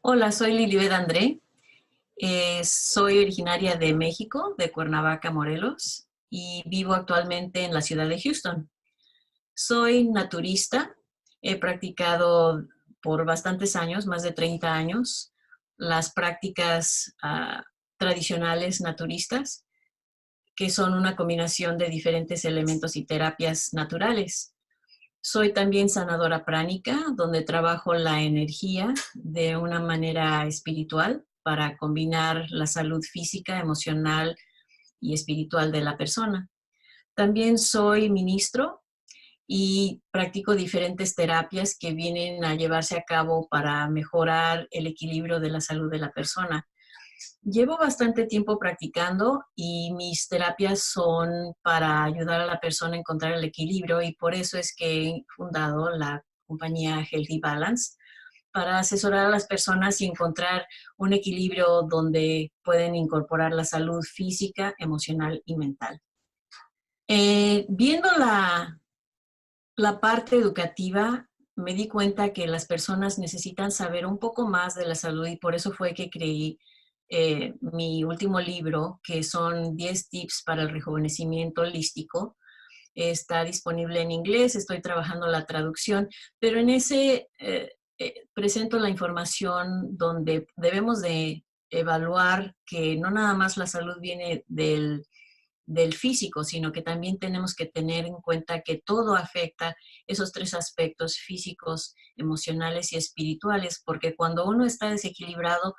Hola, soy Lilibet André. Soy originaria de México, de Cuernavaca, Morelos, y vivo actualmente en la ciudad de Houston. Soy naturista. He practicado por bastantes años, más de 30 años, las prácticas tradicionales naturistas, que son una combinación de diferentes elementos y terapias naturales. Soy también sanadora pránica, donde trabajo la energía de una manera espiritual para combinar la salud física, emocional y espiritual de la persona. También soy ministro y practico diferentes terapias que vienen a llevarse a cabo para mejorar el equilibrio de la salud de la persona. Llevo bastante tiempo practicando y mis terapias son para ayudar a la persona a encontrar el equilibrio, y por eso es que he fundado la compañía Healthy Balance para asesorar a las personas y encontrar un equilibrio donde pueden incorporar la salud física, emocional y mental. Viendo la parte educativa, me di cuenta que las personas necesitan saber un poco más de la salud, y por eso fue que creí mi último libro, que son 10 tips para el rejuvenecimiento holístico. Está disponible en inglés, estoy trabajando la traducción, pero en ese presento la información donde debemos de evaluar que no nada más la salud viene del físico, sino que también tenemos que tener en cuenta que todo afecta esos tres aspectos: físicos, emocionales y espirituales, porque cuando uno está desequilibrado,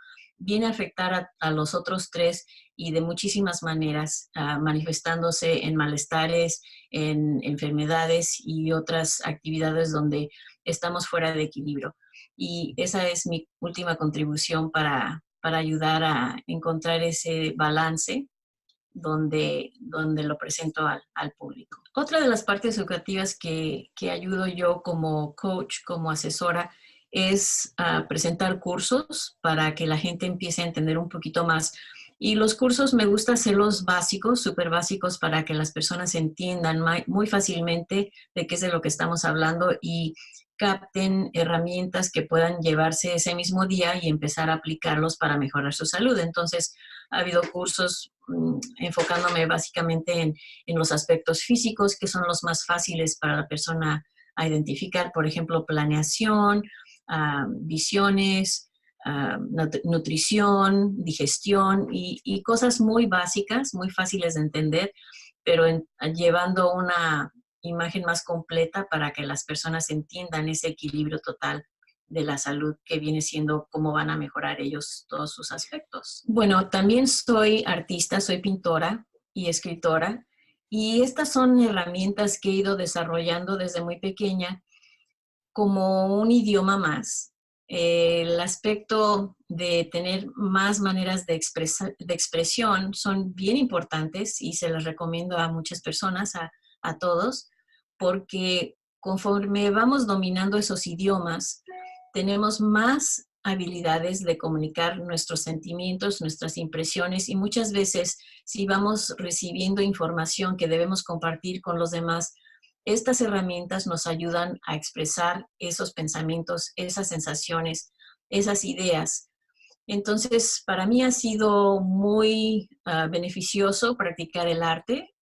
viene a afectar a los otros tres, y de muchísimas maneras, manifestándose en malestares, en enfermedades y otras actividades donde estamos fuera de equilibrio. Y esa es mi última contribución para ayudar a encontrar ese balance donde lo presento al público. Otra de las partes educativas que ayudo yo como coach, como asesora, es presentar cursos para que la gente empiece a entender un poquito más. Y los cursos me gusta hacerlos básicos, súper básicos, para que las personas entiendan muy fácilmente de qué es de lo que estamos hablando y capten herramientas que puedan llevarse ese mismo día y empezar a aplicarlos para mejorar su salud. Entonces, ha habido cursos enfocándome básicamente en los aspectos físicos, que son los más fáciles para la persona a identificar. Por ejemplo, planeación, visiones, nutrición, digestión y cosas muy básicas, muy fáciles de entender, pero llevando una imagen más completa para que las personas entiendan ese equilibrio total de la salud, que viene siendo cómo van a mejorar ellos todos sus aspectos. Bueno, también soy artista, soy pintora y escritora, y estas son herramientas que he ido desarrollando desde muy pequeña como un idioma más. El aspecto de tener más maneras de expresión son bien importantes, y se las recomiendo a muchas personas, a todos, porque conforme vamos dominando esos idiomas, tenemos más habilidades de comunicar nuestros sentimientos, nuestras impresiones, y muchas veces, si vamos recibiendo información que debemos compartir con los demás, estas herramientas nos ayudan a expresar esos pensamientos, esas sensaciones, esas ideas. Entonces, para mí ha sido muy beneficioso practicar el arte,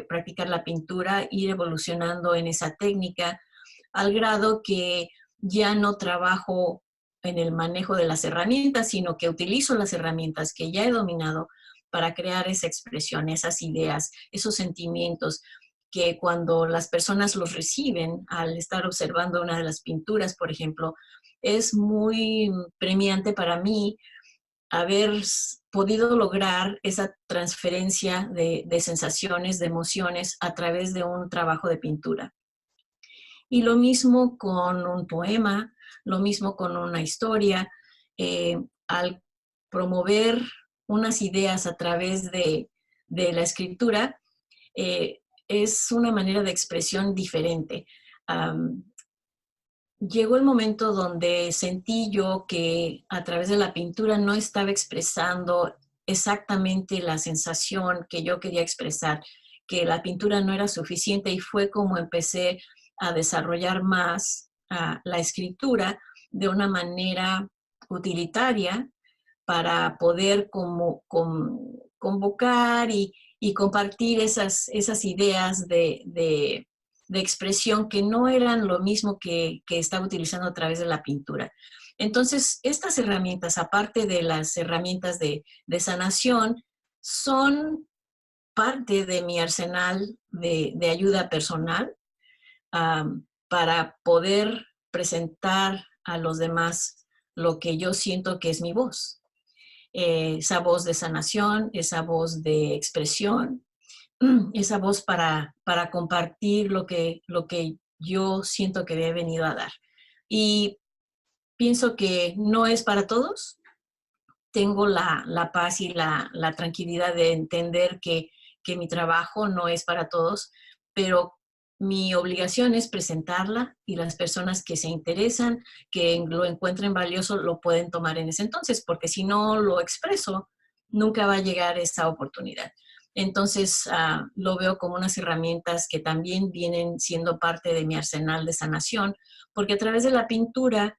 practicar la pintura, ir evolucionando en esa técnica, al grado que ya no trabajo en el manejo de las herramientas, sino que utilizo las herramientas que ya he dominado para crear esa expresión, esas ideas, esos sentimientos, que cuando las personas los reciben al estar observando una de las pinturas, por ejemplo, es muy premiante para mí haber podido lograr esa transferencia de sensaciones, de emociones a través de un trabajo de pintura. Y lo mismo con un poema, lo mismo con una historia. Al promover unas ideas a través de la escritura, es una manera de expresión diferente. Llegó el momento donde sentí yo que a través de la pintura no estaba expresando exactamente la sensación que yo quería expresar, que la pintura no era suficiente, y fue como empecé a desarrollar más la escritura de una manera utilitaria para poder convocar y compartir esas ideas de expresión que no eran lo mismo que estaba utilizando a través de la pintura. Entonces, estas herramientas, aparte de las herramientas de sanación, son parte de mi arsenal de ayuda personal para poder presentar a los demás lo que yo siento que es mi voz. Esa voz de sanación, esa voz de expresión, esa voz para compartir lo que yo siento que he venido a dar. Y pienso que no es para todos. Tengo la paz y la tranquilidad de entender que mi trabajo no es para todos, pero mi obligación es presentarla y las personas que se interesan, que lo encuentren valioso, lo pueden tomar en ese entonces, porque si no lo expreso, nunca va a llegar esa oportunidad. Entonces, lo veo como unas herramientas que también vienen siendo parte de mi arsenal de sanación, porque a través de la pintura,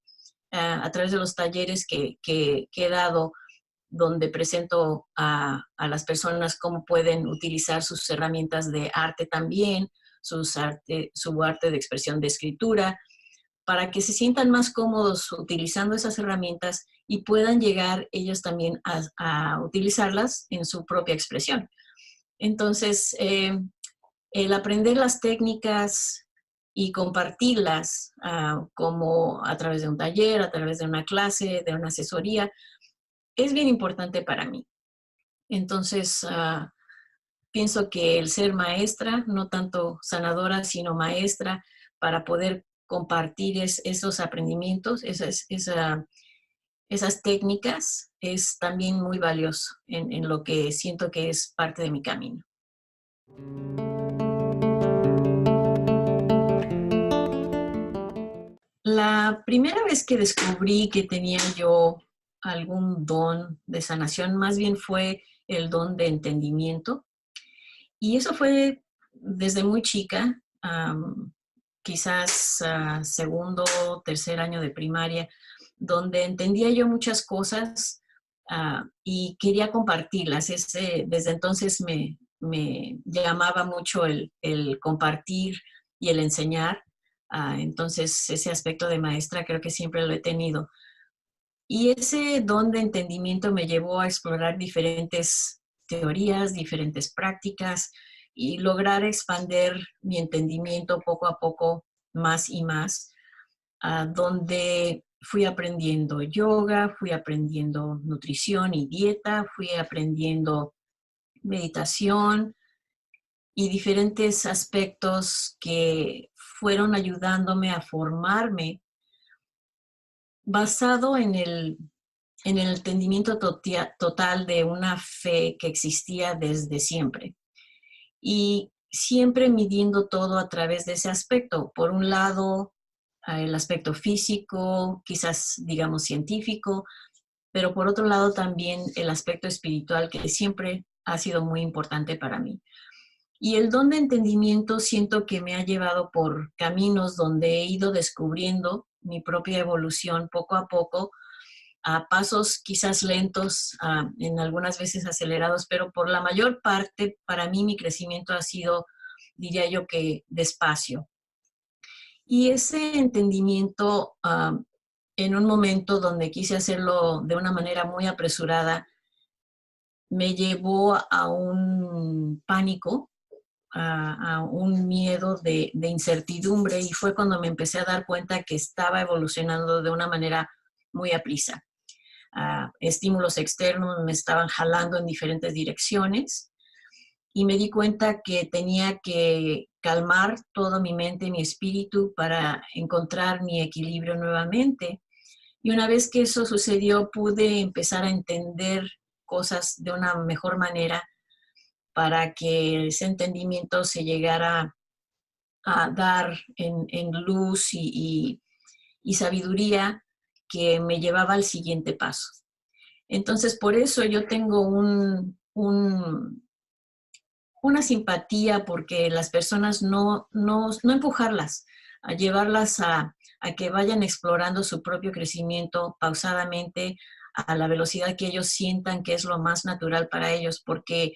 a través de los talleres que he dado, donde presento a las personas cómo pueden utilizar sus herramientas de arte también, su arte de expresión de escritura, para que se sientan más cómodos utilizando esas herramientas y puedan llegar ellos también a utilizarlas en su propia expresión. Entonces, el aprender las técnicas y compartirlas como a través de un taller, a través de una clase, de una asesoría, es bien importante para mí. Entonces, pienso que el ser maestra, no tanto sanadora, sino maestra, para poder compartir esos aprendimientos, esas técnicas, es también muy valioso en lo que siento que es parte de mi camino. La primera vez que descubrí que tenía yo algún don de sanación, más bien fue el don de entendimiento. Y eso fue desde muy chica, quizás segundo, tercer año de primaria, donde entendía yo muchas cosas y quería compartirlas. Desde entonces me llamaba mucho el compartir y el enseñar. Entonces, ese aspecto de maestra creo que siempre lo he tenido. Y ese don de entendimiento me llevó a explorar diferentes teorías, diferentes prácticas y lograr expandir mi entendimiento poco a poco más y más, donde fui aprendiendo yoga, fui aprendiendo nutrición y dieta, fui aprendiendo meditación y diferentes aspectos que fueron ayudándome a formarme basado en el entendimiento total de una fe que existía desde siempre. Y siempre midiendo todo a través de ese aspecto. Por un lado, el aspecto físico, quizás digamos científico, pero por otro lado también el aspecto espiritual, que siempre ha sido muy importante para mí. Y el don de entendimiento siento que me ha llevado por caminos donde he ido descubriendo mi propia evolución poco a poco, a pasos quizás lentos, en algunas veces acelerados, pero por la mayor parte, para mí mi crecimiento ha sido, diría yo, que despacio. Y ese entendimiento, en un momento donde quise hacerlo de una manera muy apresurada, me llevó a un pánico, a un miedo de incertidumbre, y fue cuando me empecé a dar cuenta que estaba evolucionando de una manera muy aprisa. Estímulos externos me estaban jalando en diferentes direcciones y me di cuenta que tenía que calmar toda mi mente y mi espíritu para encontrar mi equilibrio nuevamente. Y una vez que eso sucedió, pude empezar a entender cosas de una mejor manera para que ese entendimiento se llegara a dar en luz y sabiduría que me llevaba al siguiente paso. Entonces, por eso yo tengo una simpatía porque las personas no empujarlas, a llevarlas a a que vayan explorando su propio crecimiento pausadamente a la velocidad que ellos sientan que es lo más natural para ellos, porque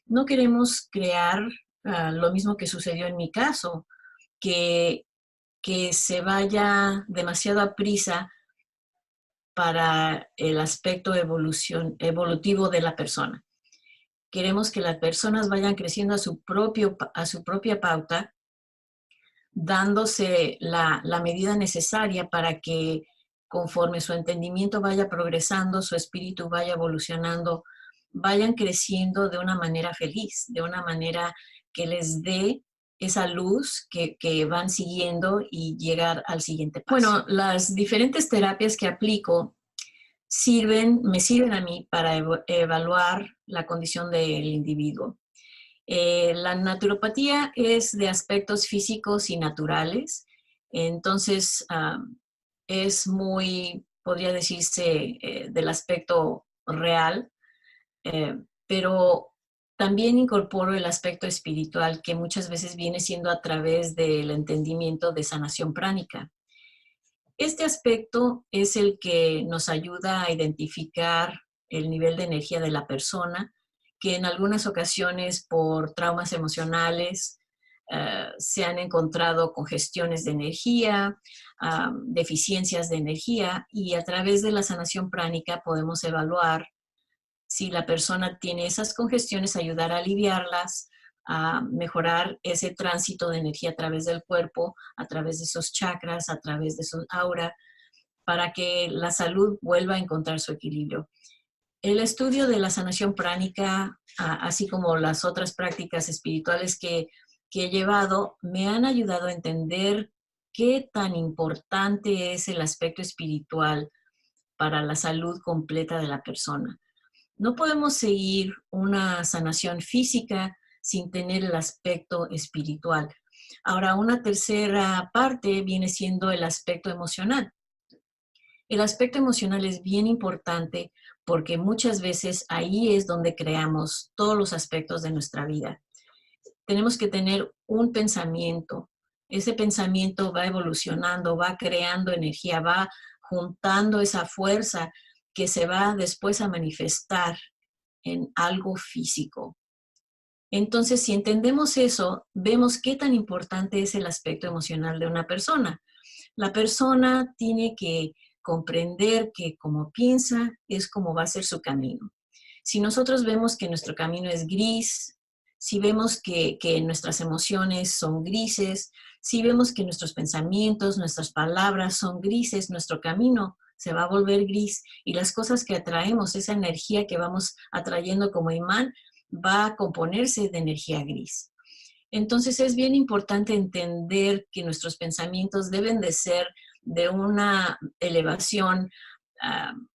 no queremos crear lo mismo que sucedió en mi caso, que, que se vaya demasiado a prisa para el aspecto evolutivo de la persona. Queremos que las personas vayan creciendo a su propia pauta, dándose la medida necesaria para que conforme su entendimiento vaya progresando, su espíritu vaya evolucionando, vayan creciendo de una manera feliz, de una manera que les dé esa luz que van siguiendo y llegar al siguiente paso. Bueno, las diferentes terapias que aplico me sirven a mí para evaluar la condición del individuo. La naturopatía es de aspectos físicos y naturales, entonces es muy, podría decirse, del aspecto real, eh, pero también incorporo el aspecto espiritual que muchas veces viene siendo a través del entendimiento de sanación pránica. Este aspecto es el que nos ayuda a identificar el nivel de energía de la persona, que en algunas ocasiones por traumas emocionales se han encontrado congestiones de energía, deficiencias de energía, y a través de la sanación pránica podemos evaluar si la persona tiene esas congestiones, ayudar a aliviarlas, a mejorar ese tránsito de energía a través del cuerpo, a través de esos chakras, a través de su aura, para que la salud vuelva a encontrar su equilibrio. El estudio de la sanación pránica, así como las otras prácticas espirituales que he llevado, me han ayudado a entender qué tan importante es el aspecto espiritual para la salud completa de la persona. No podemos seguir una sanación física sin tener el aspecto espiritual. Ahora, una tercera parte viene siendo el aspecto emocional. El aspecto emocional es bien importante porque muchas veces ahí es donde creamos todos los aspectos de nuestra vida. Tenemos que tener un pensamiento. Ese pensamiento va evolucionando, va creando energía, va juntando esa fuerza que se va después a manifestar en algo físico. Entonces, si entendemos eso, vemos qué tan importante es el aspecto emocional de una persona. La persona tiene que comprender que como piensa es como va a ser su camino. Si nosotros vemos que nuestro camino es gris, si vemos que nuestras emociones son grises, si vemos que nuestros pensamientos, nuestras palabras son grises, nuestro camino se va a volver gris y las cosas que atraemos, esa energía que vamos atrayendo como imán, va a componerse de energía gris. Entonces es bien importante entender que nuestros pensamientos deben de ser de una elevación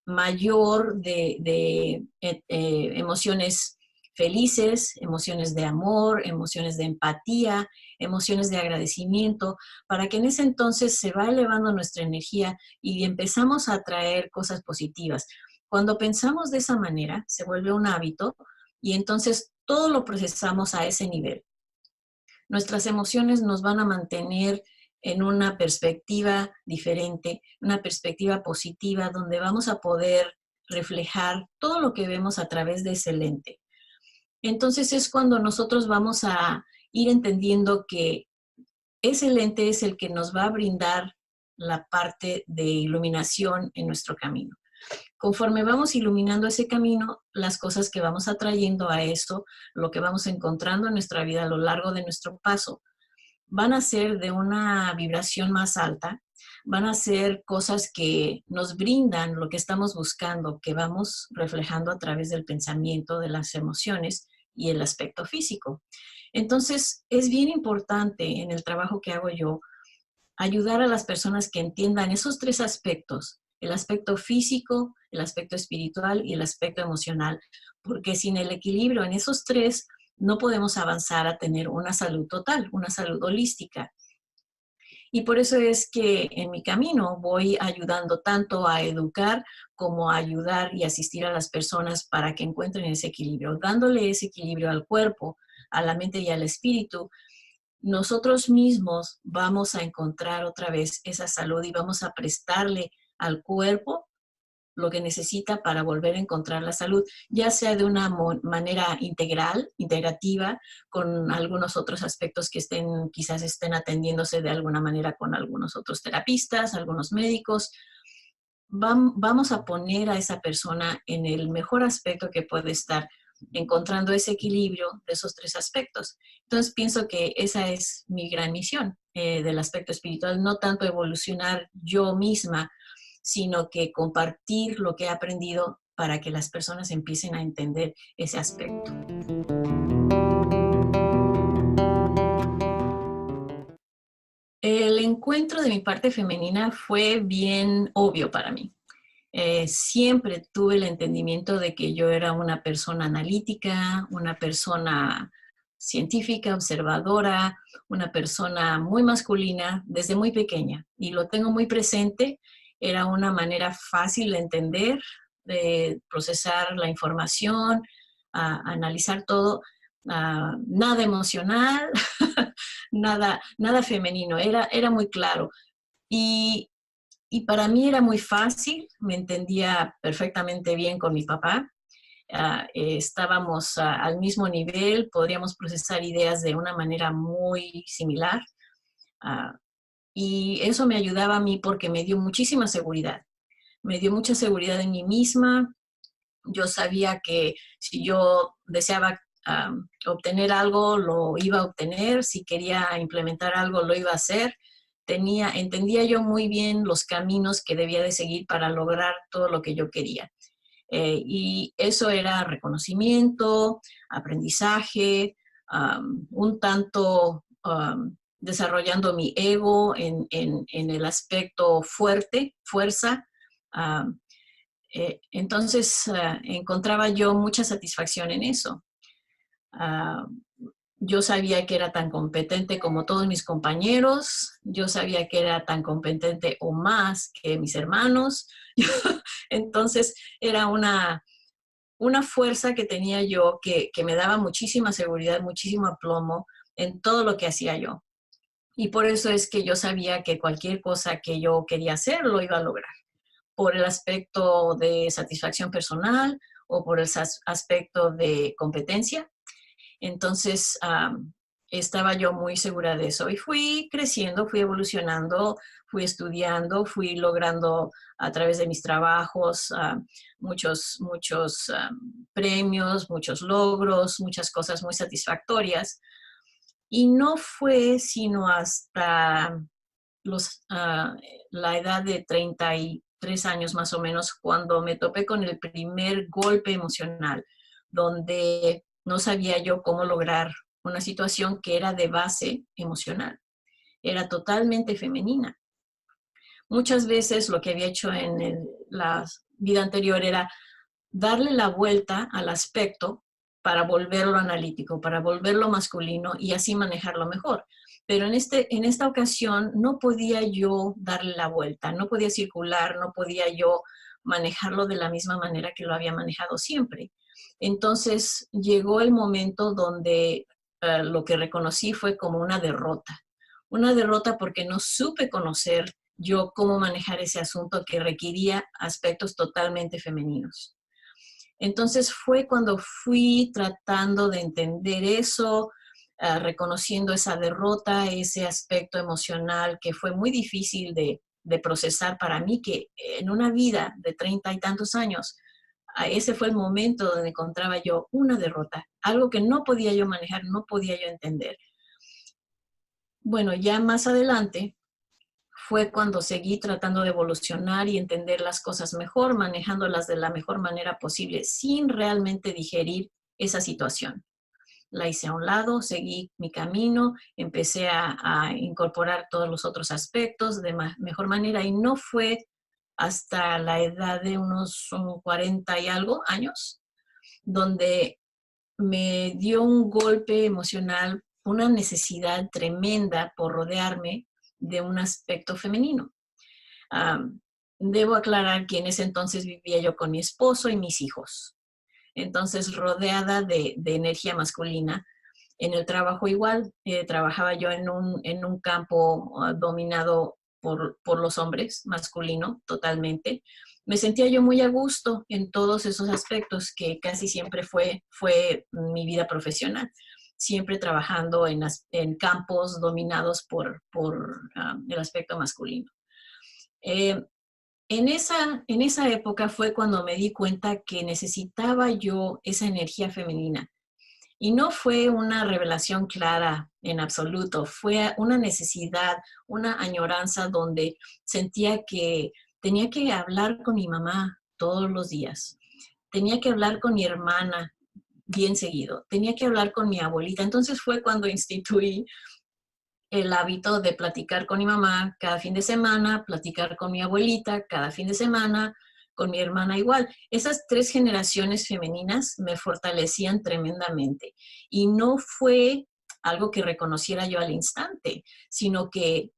mayor de emociones felices, emociones de amor, emociones de empatía, emociones de agradecimiento, para que en ese entonces se va elevando nuestra energía y empezamos a atraer cosas positivas. Cuando pensamos de esa manera, se vuelve un hábito y entonces todo lo procesamos a ese nivel. Nuestras emociones nos van a mantener en una perspectiva diferente, una perspectiva positiva, donde vamos a poder reflejar todo lo que vemos a través de ese lente. Entonces es cuando nosotros vamos a ir entendiendo que ese lente es el que nos va a brindar la parte de iluminación en nuestro camino. Conforme vamos iluminando ese camino, las cosas que vamos atrayendo a eso, lo que vamos encontrando en nuestra vida a lo largo de nuestro paso, van a ser de una vibración más alta, van a ser cosas que nos brindan lo que estamos buscando, que vamos reflejando a través del pensamiento, de las emociones y el aspecto físico. Entonces, es bien importante en el trabajo que hago yo ayudar a las personas que entiendan esos tres aspectos, el aspecto físico, el aspecto espiritual y el aspecto emocional, porque sin el equilibrio en esos tres no podemos avanzar a tener una salud total, una salud holística. Y por eso es que en mi camino voy ayudando tanto a educar como a ayudar y asistir a las personas para que encuentren ese equilibrio, dándole ese equilibrio al cuerpo, a la mente y al espíritu, nosotros mismos vamos a encontrar otra vez esa salud y vamos a prestarle al cuerpo lo que necesita para volver a encontrar la salud, ya sea de una manera integral, integrativa, con algunos otros aspectos que quizás estén atendiéndose de alguna manera con algunos otros terapistas, algunos médicos. Vamos a poner a esa persona en el mejor aspecto que puede estar, encontrando ese equilibrio de esos tres aspectos. Entonces pienso que esa es mi gran misión del aspecto espiritual, no tanto evolucionar yo misma, sino que compartir lo que he aprendido para que las personas empiecen a entender ese aspecto. El encuentro de mi parte femenina fue bien obvio para mí. Siempre tuve el entendimiento de que yo era una persona analítica, una persona científica, observadora, una persona muy masculina desde muy pequeña, y lo tengo muy presente. Era una manera fácil de entender, de procesar la información, analizar todo, nada emocional, nada femenino, era muy claro. Y para mí era muy fácil, me entendía perfectamente bien con mi papá. Estábamos al mismo nivel, podríamos procesar ideas de una manera muy similar. Uh, y eso me ayudaba a mí porque me dio muchísima seguridad. Me dio mucha seguridad en mí misma. Yo sabía que si yo deseaba obtener algo, lo iba a obtener. Si quería implementar algo, lo iba a hacer. Entendía yo muy bien los caminos que debía de seguir para lograr todo lo que yo quería. Y eso era reconocimiento, aprendizaje, un tanto desarrollando mi ego en el aspecto fuerza. Um, entonces encontraba yo mucha satisfacción en eso. Uh, yo sabía que era tan competente como todos mis compañeros, yo sabía que era tan competente o más que mis hermanos. Entonces era una fuerza que tenía yo que me daba muchísima seguridad, muchísimo aplomo en todo lo que hacía yo. Y por eso es que yo sabía que cualquier cosa que yo quería hacer lo iba a lograr, por el aspecto de satisfacción personal o por el aspecto de competencia. Entonces, estaba yo muy segura de eso y fui creciendo, fui evolucionando, fui estudiando, fui logrando a través de mis trabajos muchos premios, muchos logros, muchas cosas muy satisfactorias. Y no fue sino hasta la edad de 33 años más o menos cuando me topé con el primer golpe emocional, donde no sabía yo cómo lograr una situación que era de base emocional. Era totalmente femenina. Muchas veces lo que había hecho en la vida anterior era darle la vuelta al aspecto para volverlo analítico, para volverlo masculino y así manejarlo mejor. Pero en esta ocasión no podía yo darle la vuelta, no podía circular, no podía yo manejarlo de la misma manera que lo había manejado siempre. Entonces llegó el momento donde lo que reconocí fue como una derrota porque no supe conocer yo cómo manejar ese asunto que requería aspectos totalmente femeninos. Entonces fue cuando fui tratando de entender eso, reconociendo esa derrota, ese aspecto emocional que fue muy difícil de procesar para mí, que en una vida de 30 y tantos años, ese fue el momento donde encontraba yo una derrota, algo que no podía yo manejar, no podía yo entender. Bueno, ya más adelante fue cuando seguí tratando de evolucionar y entender las cosas mejor, manejándolas de la mejor manera posible, sin realmente digerir esa situación. La hice a un lado, seguí mi camino, empecé a incorporar todos los otros aspectos de mejor manera y no fue hasta la edad de unos 40 y algo años, donde me dio un golpe emocional, una necesidad tremenda por rodearme de un aspecto femenino. Debo aclarar que en ese entonces vivía yo con mi esposo y mis hijos. Entonces, rodeada de energía masculina, En el trabajo igual, trabajaba yo en un campo dominado por los hombres, masculino totalmente. Me sentía yo muy a gusto en todos esos aspectos que casi siempre fue mi vida profesional, siempre trabajando en campos dominados por el aspecto masculino. Eh, en esa época fue cuando me di cuenta que necesitaba yo esa energía femenina. Y no fue una revelación clara en absoluto, fue una necesidad, una añoranza donde sentía que tenía que hablar con mi mamá todos los días, tenía que hablar con mi hermana bien seguido, tenía que hablar con mi abuelita. Entonces fue cuando instituí el hábito de platicar con mi mamá cada fin de semana, platicar con mi abuelita cada fin de semana, con mi hermana igual. Esas tres generaciones femeninas me fortalecían tremendamente. Y no fue algo que reconociera yo al instante, sino que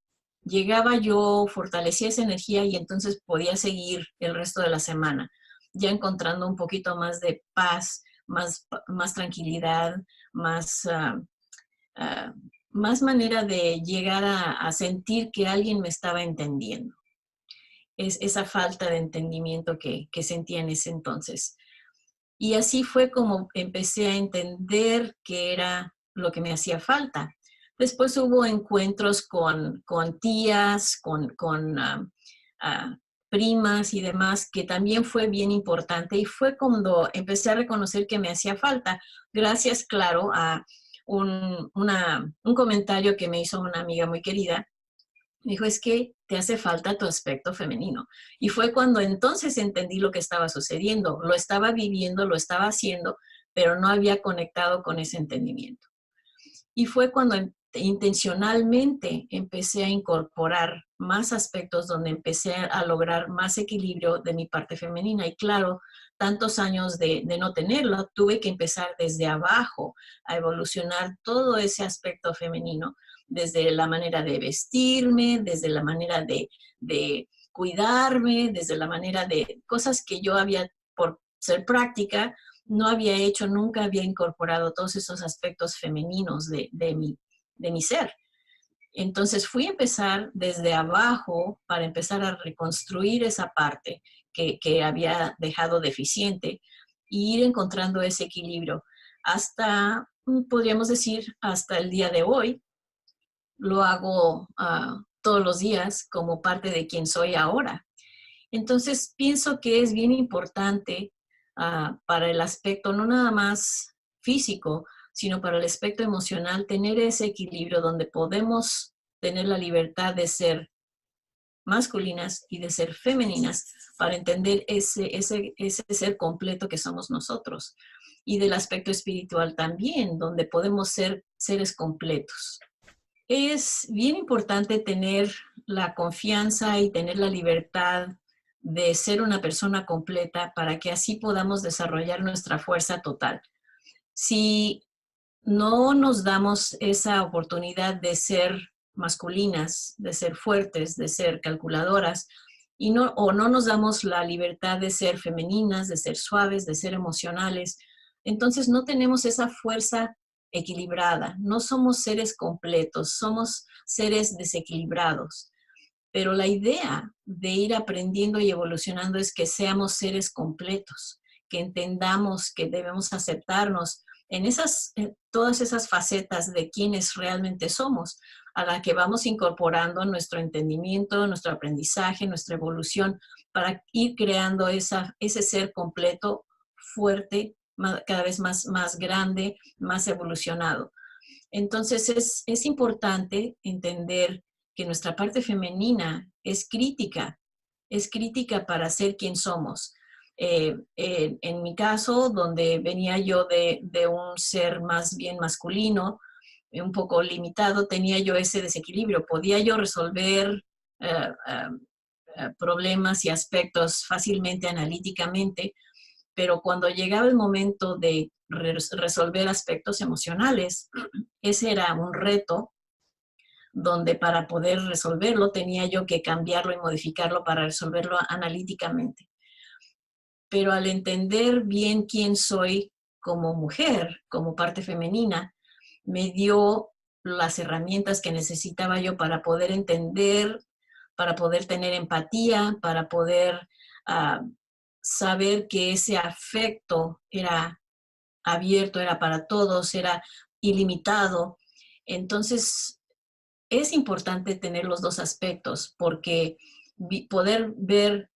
llegaba yo, fortalecía esa energía y entonces podía seguir el resto de la semana, ya encontrando un poquito más de paz, más tranquilidad, más... Uh, más manera de llegar a sentir que alguien me estaba entendiendo. Es esa falta de entendimiento que sentía en ese entonces. Y así fue como empecé a entender qué era lo que me hacía falta. Después hubo encuentros con tías, primas y demás, que también fue bien importante. Y fue cuando empecé a reconocer que me hacía falta. Gracias, claro, a un comentario que me hizo una amiga muy querida. Me dijo, es que te hace falta tu aspecto femenino. Y fue cuando entonces entendí lo que estaba sucediendo. Lo estaba viviendo, lo estaba haciendo, pero no había conectado con ese entendimiento. Y fue cuando intencionalmente empecé a incorporar más aspectos donde empecé a lograr más equilibrio de mi parte femenina. Y claro, tantos años de no tenerlo, tuve que empezar desde abajo a evolucionar todo ese aspecto femenino, desde la manera de vestirme, desde la manera de cuidarme, desde la manera de cosas que yo había, por ser práctica, no había hecho, nunca había incorporado todos esos aspectos femeninos de mi ser. Entonces fui a empezar desde abajo para empezar a reconstruir esa parte que había dejado deficiente e ir encontrando ese equilibrio hasta, podríamos decir, hasta el día de hoy. Lo hago todos los días como parte de quien soy ahora. Entonces, pienso que es bien importante para el aspecto, no nada más físico, sino para el aspecto emocional, tener ese equilibrio donde podemos tener la libertad de ser masculinas y de ser femeninas para entender ese ser completo que somos nosotros. Y del aspecto espiritual también, donde podemos ser seres completos. Es bien importante tener la confianza y tener la libertad de ser una persona completa para que así podamos desarrollar nuestra fuerza total. Si no nos damos esa oportunidad de ser masculinas, de ser fuertes, de ser calculadoras, o no nos damos la libertad de ser femeninas, de ser suaves, de ser emocionales, entonces no tenemos esa fuerza equilibrada, no somos seres completos, somos seres desequilibrados. Pero la idea de ir aprendiendo y evolucionando es que seamos seres completos, que entendamos que debemos aceptarnos en todas esas facetas de quienes realmente somos, a la que vamos incorporando nuestro entendimiento, nuestro aprendizaje, nuestra evolución, para ir creando ese ser completo, fuerte, cada vez más grande, más evolucionado. Entonces es importante entender que nuestra parte femenina es crítica para ser quien somos. En mi caso, donde venía yo de un ser más bien masculino, un poco limitado, tenía yo ese desequilibrio. Podía yo resolver problemas y aspectos fácilmente, analíticamente, pero cuando llegaba el momento de resolver aspectos emocionales, ese era un reto donde para poder resolverlo tenía yo que cambiarlo y modificarlo para resolverlo analíticamente. Pero al entender bien quién soy como mujer, como parte femenina, me dio las herramientas que necesitaba yo para poder entender, para poder tener empatía, para poder saber que ese afecto era abierto, era para todos, era ilimitado. Entonces, es importante tener los dos aspectos porque poder ver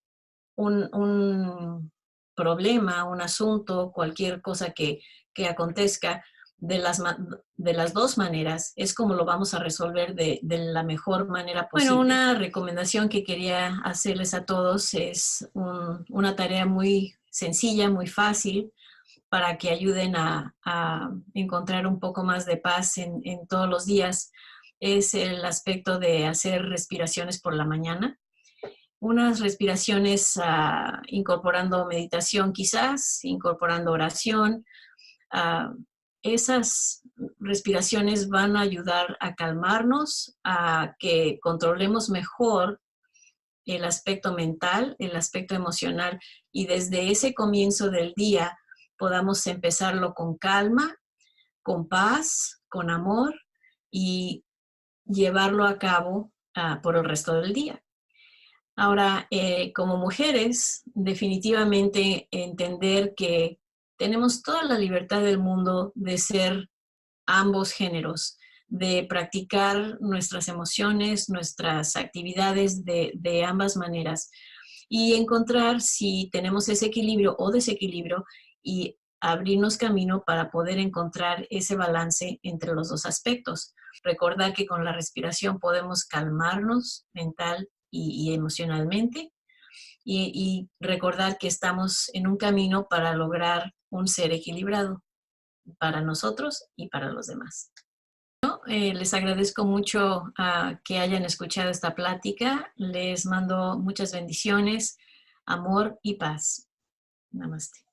un problema, un asunto, cualquier cosa que acontezca de las dos maneras, es como lo vamos a resolver de la mejor manera posible. Bueno, una recomendación que quería hacerles a todos es una tarea muy sencilla, muy fácil, para que ayuden a encontrar un poco más de paz en todos los días, es el aspecto de hacer respiraciones por la mañana. Unas respiraciones incorporando meditación quizás, incorporando oración. Uh, Esas respiraciones van a ayudar a calmarnos, a que controlemos mejor el aspecto mental, el aspecto emocional, y desde ese comienzo del día podamos empezarlo con calma, con paz, con amor y llevarlo a cabo por el resto del día. Ahora, como mujeres, definitivamente entender que tenemos toda la libertad del mundo de ser ambos géneros, de practicar nuestras emociones, nuestras actividades de ambas maneras y encontrar si tenemos ese equilibrio o desequilibrio y abrirnos camino para poder encontrar ese balance entre los dos aspectos. Recordar que con la respiración podemos calmarnos mental y emocionalmente y recordar que estamos en un camino para lograr un ser equilibrado para nosotros y para los demás. Les agradezco mucho que hayan escuchado esta plática. Les mando muchas bendiciones, amor y paz. Namaste.